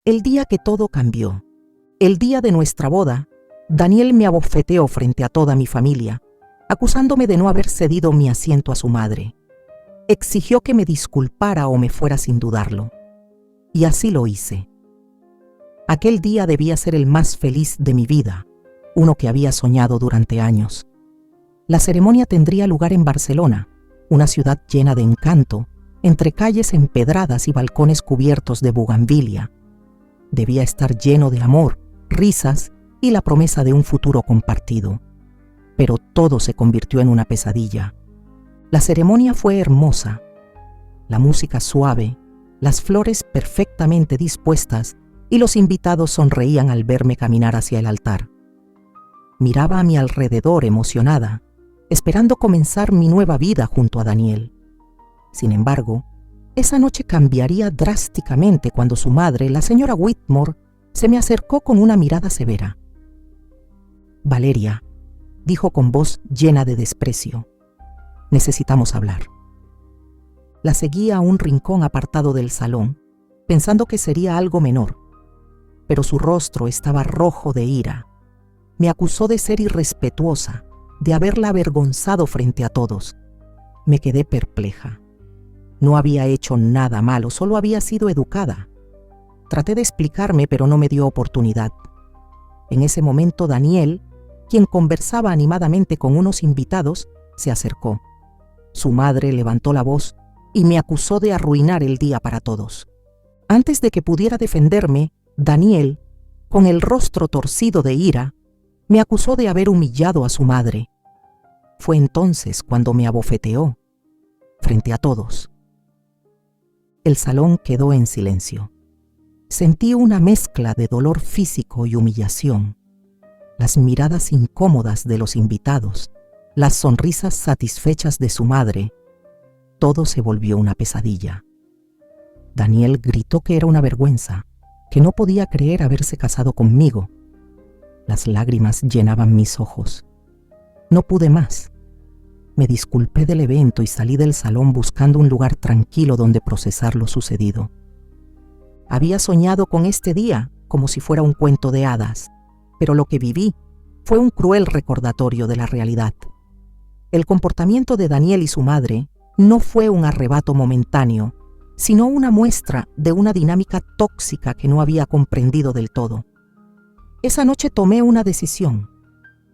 El día que todo cambió, el día de nuestra boda, Daniel me abofeteó frente a toda mi familia, acusándome de no haber cedido mi asiento a su madre. Exigió que me disculpara o me fuera sin dudarlo. Y así lo hice. Aquel día debía ser el más feliz de mi vida, uno que había soñado durante años. La ceremonia tendría lugar en Barcelona, una ciudad llena de encanto, entre calles empedradas y balcones cubiertos de bugambilia. Debía estar lleno de amor, risas y la promesa de un futuro compartido. Pero todo se convirtió en una pesadilla. La ceremonia fue hermosa. La música suave, las flores perfectamente dispuestas y los invitados sonreían al verme caminar hacia el altar. Miraba a mi alrededor emocionada, esperando comenzar mi nueva vida junto a Daniel. Sin embargo, esa noche cambiaría drásticamente cuando su madre, la señora Whitmore, se me acercó con una mirada severa. «Valeria», dijo con voz llena de desprecio, «necesitamos hablar». La seguí a un rincón apartado del salón, pensando que sería algo menor, pero su rostro estaba rojo de ira. Me acusó de ser irrespetuosa, de haberla avergonzado frente a todos. Me quedé perpleja. No había hecho nada malo, solo había sido educada. Traté de explicarme, pero no me dio oportunidad. En ese momento, Daniel, quien conversaba animadamente con unos invitados, se acercó. Su madre levantó la voz y me acusó de arruinar el día para todos. Antes de que pudiera defenderme, Daniel, con el rostro torcido de ira, me acusó de haber humillado a su madre. Fue entonces cuando me abofeteó, frente a todos. El salón quedó en silencio. Sentí una mezcla de dolor físico y humillación. Las miradas incómodas de los invitados, las sonrisas satisfechas de su madre, todo se volvió una pesadilla. Daniel gritó que era una vergüenza, que no podía creer haberse casado conmigo. Las lágrimas llenaban mis ojos. No pude más. Me disculpé del evento y salí del salón buscando un lugar tranquilo donde procesar lo sucedido. Había soñado con este día como si fuera un cuento de hadas, pero lo que viví fue un cruel recordatorio de la realidad. El comportamiento de Daniel y su madre no fue un arrebato momentáneo, sino una muestra de una dinámica tóxica que no había comprendido del todo. Esa noche tomé una decisión.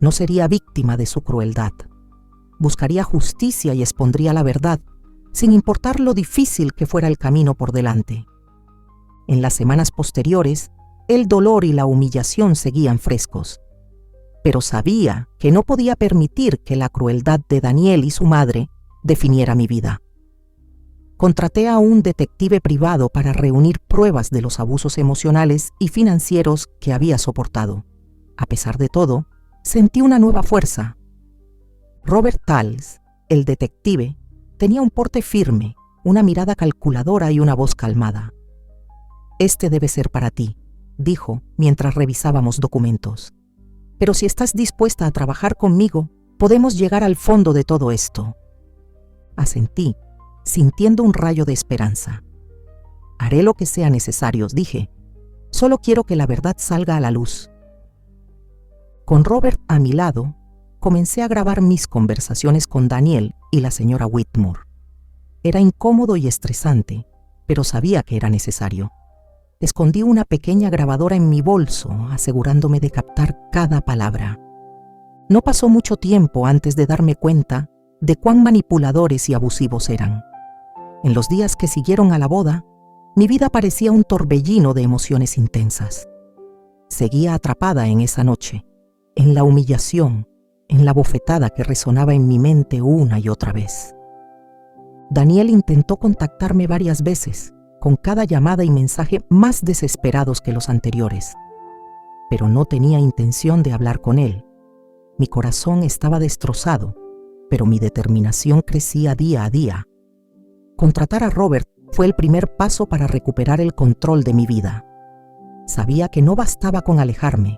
No sería víctima de su crueldad. Buscaría justicia y expondría la verdad, sin importar lo difícil que fuera el camino por delante. En las semanas posteriores, el dolor y la humillación seguían frescos, pero sabía que no podía permitir que la crueldad de Daniel y su madre definiera mi vida. Contraté a un detective privado para reunir pruebas de los abusos emocionales y financieros que había soportado. A pesar de todo, sentí una nueva fuerza. Robert Talls, el detective, tenía un porte firme, una mirada calculadora y una voz calmada. «Este debe ser para ti», dijo mientras revisábamos documentos. «Pero si estás dispuesta a trabajar conmigo, podemos llegar al fondo de todo esto». Asentí, sintiendo un rayo de esperanza. «Haré lo que sea necesario», dije. «Solo quiero que la verdad salga a la luz». Con Robert a mi lado, comencé a grabar mis conversaciones con Daniel y la señora Whitmore. Era incómodo y estresante, pero sabía que era necesario. Escondí una pequeña grabadora en mi bolso, asegurándome de captar cada palabra. No pasó mucho tiempo antes de darme cuenta de cuán manipuladores y abusivos eran. En los días que siguieron a la boda, mi vida parecía un torbellino de emociones intensas. Seguía atrapada en esa noche, en la humillación, en la bofetada que resonaba en mi mente una y otra vez. Daniel intentó contactarme varias veces, con cada llamada y mensaje más desesperados que los anteriores. Pero no tenía intención de hablar con él. Mi corazón estaba destrozado, pero mi determinación crecía día a día. Contratar a Robert fue el primer paso para recuperar el control de mi vida. Sabía que no bastaba con alejarme.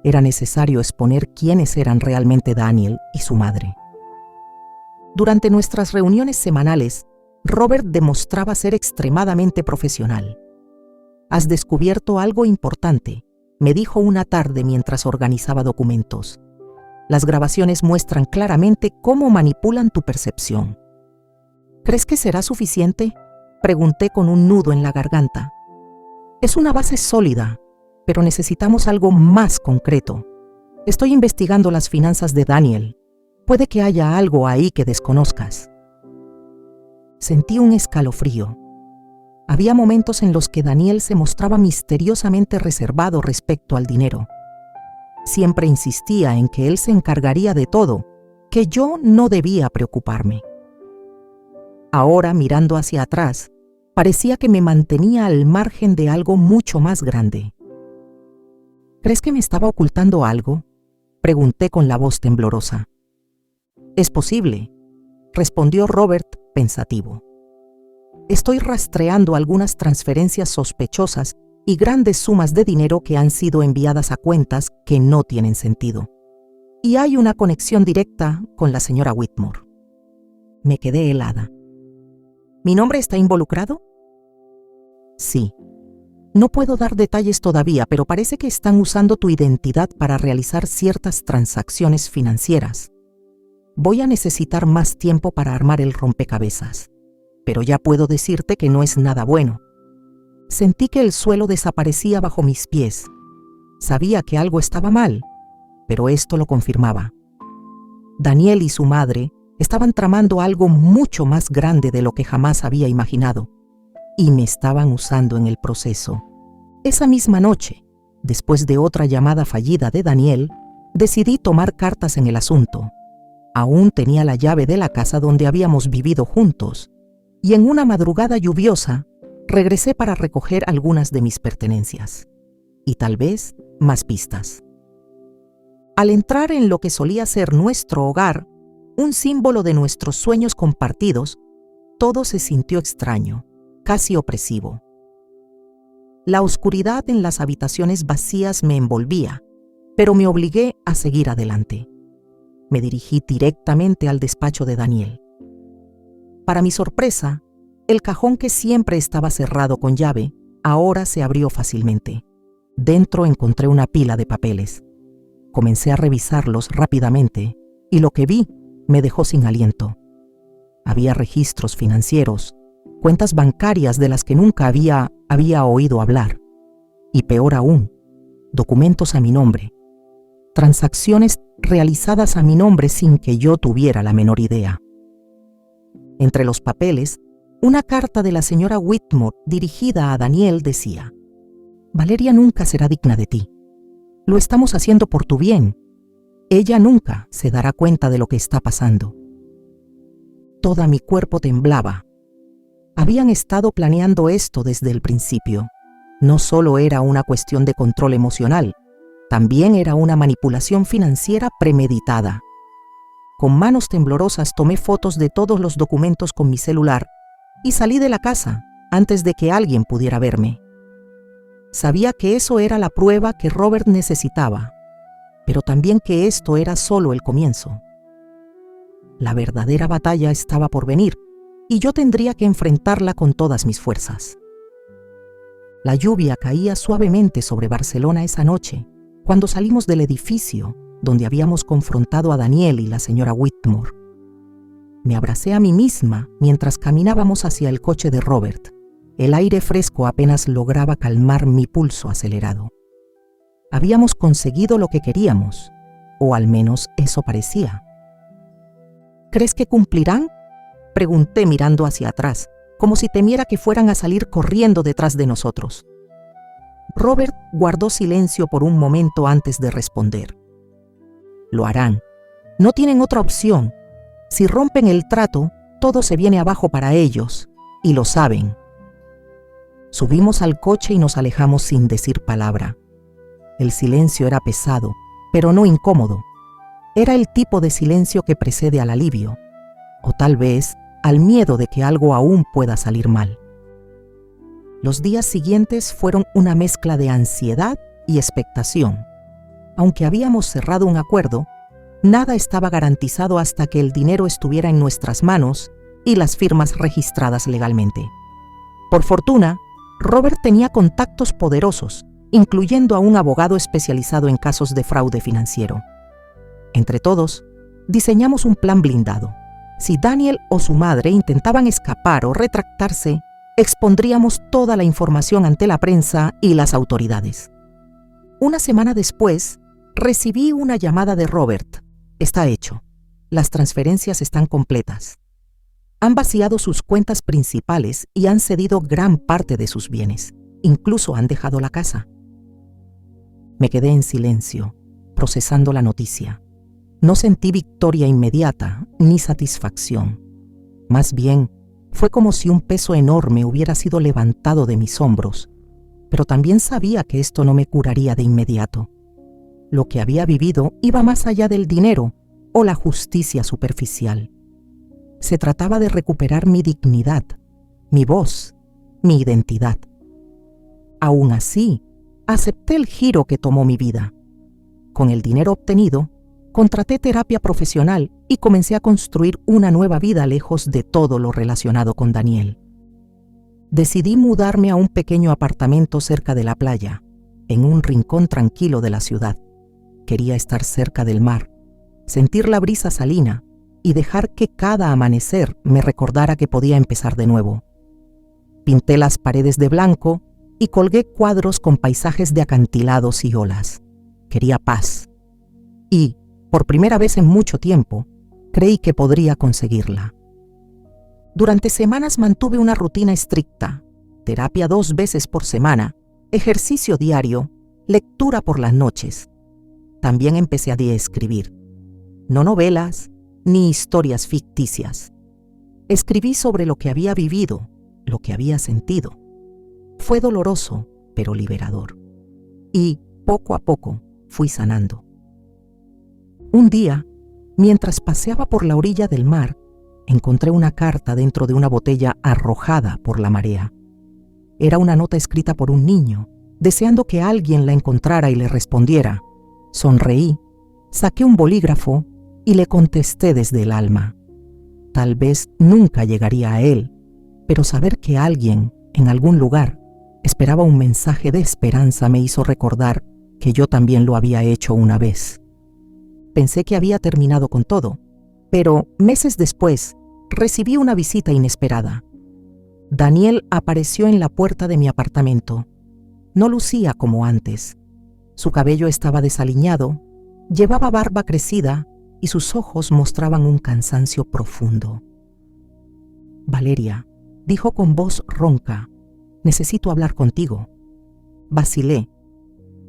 Era necesario exponer quiénes eran realmente Daniel y su madre. Durante nuestras reuniones semanales, Robert demostraba ser extremadamente profesional. Has descubierto algo importante, me dijo una tarde mientras organizaba documentos. Las grabaciones muestran claramente cómo manipulan tu percepción. ¿Crees que será suficiente?, pregunté con un nudo en la garganta. Es una base sólida, pero necesitamos algo más concreto. Estoy investigando las finanzas de Daniel. Puede que haya algo ahí que desconozcas. Sentí un escalofrío. Había momentos en los que Daniel se mostraba misteriosamente reservado respecto al dinero. Siempre insistía en que él se encargaría de todo, que yo no debía preocuparme. Ahora, mirando hacia atrás, parecía que me mantenía al margen de algo mucho más grande. ¿Crees que me estaba ocultando algo?, pregunté con la voz temblorosa. Es posible, respondió Robert pensativo. Estoy rastreando algunas transferencias sospechosas y grandes sumas de dinero que han sido enviadas a cuentas que no tienen sentido. Y hay una conexión directa con la señora Whitmore. Me quedé helada. ¿Mi nombre está involucrado? Sí. No puedo dar detalles todavía, pero parece que están usando tu identidad para realizar ciertas transacciones financieras. Voy a necesitar más tiempo para armar el rompecabezas, pero ya puedo decirte que no es nada bueno. Sentí que el suelo desaparecía bajo mis pies. Sabía que algo estaba mal, pero esto lo confirmaba. Daniel y su madre estaban tramando algo mucho más grande de lo que jamás había imaginado, y me estaban usando en el proceso. Esa misma noche, después de otra llamada fallida de Daniel, decidí tomar cartas en el asunto. Aún tenía la llave de la casa donde habíamos vivido juntos, y en una madrugada lluviosa, regresé para recoger algunas de mis pertenencias, y tal vez más pistas. Al entrar en lo que solía ser nuestro hogar, un símbolo de nuestros sueños compartidos, todo se sintió extraño, casi opresivo. La oscuridad en las habitaciones vacías me envolvía, pero me obligué a seguir adelante. Me dirigí directamente al despacho de Daniel. Para mi sorpresa, el cajón que siempre estaba cerrado con llave, ahora se abrió fácilmente. Dentro encontré una pila de papeles. Comencé a revisarlos rápidamente y lo que vi me dejó sin aliento. Había registros financieros, cuentas bancarias de las que nunca había oído hablar. Y peor aún, documentos a mi nombre. Transacciones realizadas a mi nombre sin que yo tuviera la menor idea. Entre los papeles, una carta de la señora Whitmore dirigida a Daniel decía: Valeria nunca será digna de ti. Lo estamos haciendo por tu bien. Ella nunca se dará cuenta de lo que está pasando. Todo mi cuerpo temblaba. Habían estado planeando esto desde el principio. No solo era una cuestión de control emocional, también era una manipulación financiera premeditada. Con manos temblorosas tomé fotos de todos los documentos con mi celular y salí de la casa antes de que alguien pudiera verme. Sabía que eso era la prueba que Robert necesitaba, pero también que esto era solo el comienzo. La verdadera batalla estaba por venir y yo tendría que enfrentarla con todas mis fuerzas. La lluvia caía suavemente sobre Barcelona esa noche, cuando salimos del edificio donde habíamos confrontado a Daniel y la señora Whitmore. Me abracé a mí misma mientras caminábamos hacia el coche de Robert. El aire fresco apenas lograba calmar mi pulso acelerado. Habíamos conseguido lo que queríamos, o al menos eso parecía. ¿Crees que cumplirán?, pregunté mirando hacia atrás, como si temiera que fueran a salir corriendo detrás de nosotros. Robert guardó silencio por un momento antes de responder. Lo harán. No tienen otra opción. Si rompen el trato, todo se viene abajo para ellos, y lo saben. Subimos al coche y nos alejamos sin decir palabra. El silencio era pesado, pero no incómodo. Era el tipo de silencio que precede al alivio, o tal vez al miedo de que algo aún pueda salir mal. Los días siguientes fueron una mezcla de ansiedad y expectación. Aunque habíamos cerrado un acuerdo, nada estaba garantizado hasta que el dinero estuviera en nuestras manos y las firmas registradas legalmente. Por fortuna, Robert tenía contactos poderosos, incluyendo a un abogado especializado en casos de fraude financiero. Entre todos, diseñamos un plan blindado. Si Daniel o su madre intentaban escapar o retractarse, expondríamos toda la información ante la prensa y las autoridades. Una semana después, recibí una llamada de Robert. Está hecho. Las transferencias están completas. Han vaciado sus cuentas principales y han cedido gran parte de sus bienes. Incluso han dejado la casa. Me quedé en silencio, procesando la noticia. No sentí victoria inmediata ni satisfacción. Más bien, fue como si un peso enorme hubiera sido levantado de mis hombros, pero también sabía que esto no me curaría de inmediato. Lo que había vivido iba más allá del dinero o la justicia superficial. Se trataba de recuperar mi dignidad, mi voz, mi identidad. Aún así, acepté el giro que tomó mi vida. Con el dinero obtenido, contraté terapia profesional y comencé a construir una nueva vida lejos de todo lo relacionado con Daniel. Decidí mudarme a un pequeño apartamento cerca de la playa, en un rincón tranquilo de la ciudad. Quería estar cerca del mar, sentir la brisa salina y dejar que cada amanecer me recordara que podía empezar de nuevo. Pinté las paredes de blanco y colgué cuadros con paisajes de acantilados y olas. Quería paz. Y, por primera vez en mucho tiempo, creí que podría conseguirla. Durante semanas mantuve una rutina estricta: terapia 2 veces por semana, ejercicio diario, lectura por las noches. También empecé a escribir. No novelas ni historias ficticias. Escribí sobre lo que había vivido, lo que había sentido. Fue doloroso, pero liberador. Y, poco a poco, fui sanando. Un día, mientras paseaba por la orilla del mar, encontré una carta dentro de una botella arrojada por la marea. Era una nota escrita por un niño, deseando que alguien la encontrara y le respondiera. Sonreí, saqué un bolígrafo y le contesté desde el alma. Tal vez nunca llegaría a él, pero saber que alguien, en algún lugar, esperaba un mensaje de esperanza me hizo recordar que yo también lo había hecho una vez. Pensé que había terminado con todo, pero meses después recibí una visita inesperada. Daniel apareció en la puerta de mi apartamento. No lucía como antes. Su cabello estaba desaliñado, llevaba barba crecida y sus ojos mostraban un cansancio profundo. Valeria, dijo con voz ronca, necesito hablar contigo. Vacilé,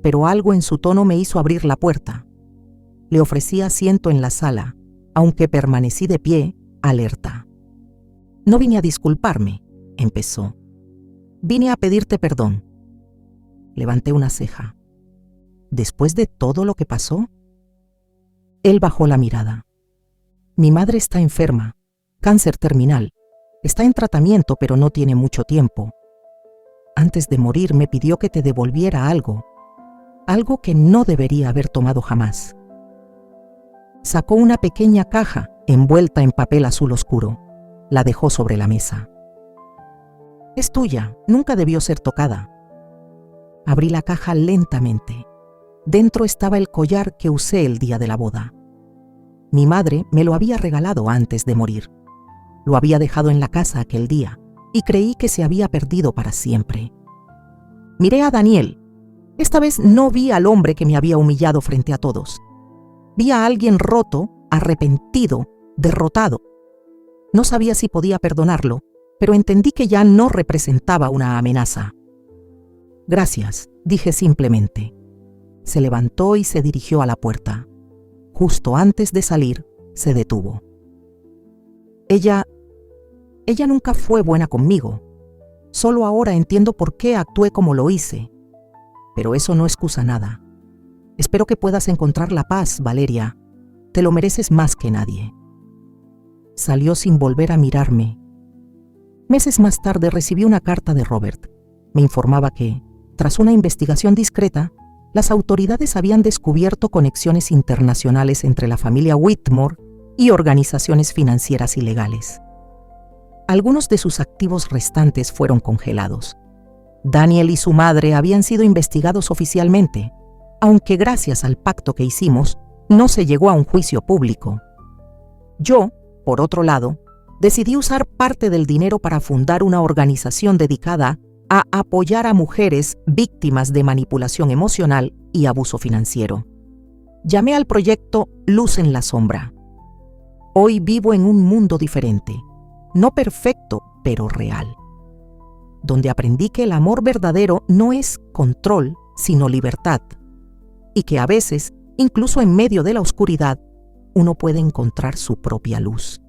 pero algo en su tono me hizo abrir la puerta. Le ofrecí asiento en la sala, aunque permanecí de pie, alerta. No vine a disculparme, empezó. Vine a pedirte perdón. Levanté una ceja. ¿Después de todo lo que pasó? Él bajó la mirada. Mi madre está enferma, cáncer terminal. Está en tratamiento, pero no tiene mucho tiempo. Antes de morir me pidió que te devolviera algo que no debería haber tomado jamás. Sacó una pequeña caja envuelta en papel azul oscuro. La dejó sobre la mesa. Es tuya, nunca debió ser tocada. Abrí la caja lentamente. Dentro estaba el collar que usé el día de la boda. Mi madre me lo había regalado antes de morir. Lo había dejado en la casa aquel día y creí que se había perdido para siempre. Miré a Daniel. Esta vez no vi al hombre que me había humillado frente a todos. Vi a alguien roto, arrepentido, derrotado. No sabía si podía perdonarlo, pero entendí que ya no representaba una amenaza. Gracias, dije simplemente. Se levantó y se dirigió a la puerta. Justo antes de salir, se detuvo. Ella nunca fue buena conmigo. Solo ahora entiendo por qué actué como lo hice. Pero eso no excusa nada. Espero que puedas encontrar la paz, Valeria. Te lo mereces más que nadie. Salió sin volver a mirarme. Meses más tarde recibí una carta de Robert. Me informaba que, tras una investigación discreta, las autoridades habían descubierto conexiones internacionales entre la familia Whitmore y organizaciones financieras ilegales. Algunos de sus activos restantes fueron congelados. Daniel y su madre habían sido investigados oficialmente, aunque gracias al pacto que hicimos, no se llegó a un juicio público. Yo, por otro lado, decidí usar parte del dinero para fundar una organización dedicada a apoyar a mujeres víctimas de manipulación emocional y abuso financiero. Llamé al proyecto Luz en la Sombra. Hoy vivo en un mundo diferente, no perfecto, pero real, donde aprendí que el amor verdadero no es control, sino libertad, y que a veces, incluso en medio de la oscuridad, uno puede encontrar su propia luz.